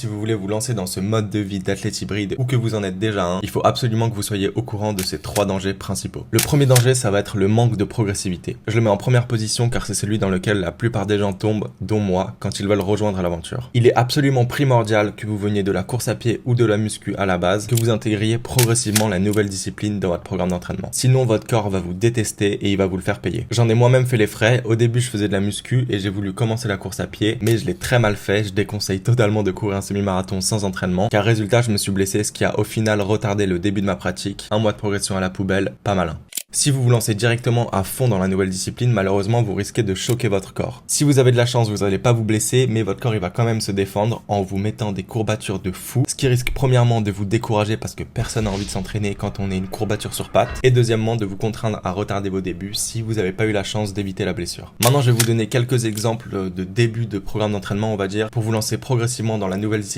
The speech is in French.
Si vous voulez vous lancer dans ce mode de vie d'athlète hybride ou que vous en êtes déjà un, il faut absolument que vous soyez au courant de ces 3 dangers principaux. Le premier danger, ça va être le manque de progressivité. Je le mets en première position car c'est celui dans lequel la plupart des gens tombent, dont moi, quand ils veulent rejoindre l'aventure. Il est absolument primordial que vous veniez de la course à pied ou de la muscu à la base, que vous intégriez progressivement la nouvelle discipline dans votre programme d'entraînement. Sinon, votre corps va vous détester et il va vous le faire payer. J'en ai moi-même fait les frais. Au début, je faisais de la muscu et j'ai voulu commencer la course à pied, mais je l'ai très mal fait. Je déconseille totalement de courir un semi-marathon sans entraînement, car résultat je me suis blessé, ce qui a au final retardé le début de ma pratique. 1 mois de progression à la poubelle, pas malin. Si vous vous lancez directement à fond dans la nouvelle discipline, malheureusement vous risquez de choquer votre corps. Si vous avez de la chance, vous n'allez pas vous blesser, mais votre corps il va quand même se défendre en vous mettant des courbatures de fou, ce qui risque premièrement de vous décourager parce que personne n'a envie de s'entraîner quand on est une courbature sur patte, et deuxièmement de vous contraindre à retarder vos débuts si vous n'avez pas eu la chance d'éviter la blessure. Maintenant je vais vous donner quelques exemples de début de programme d'entraînement, on va dire, pour vous lancer progressivement dans la nouvelle discipline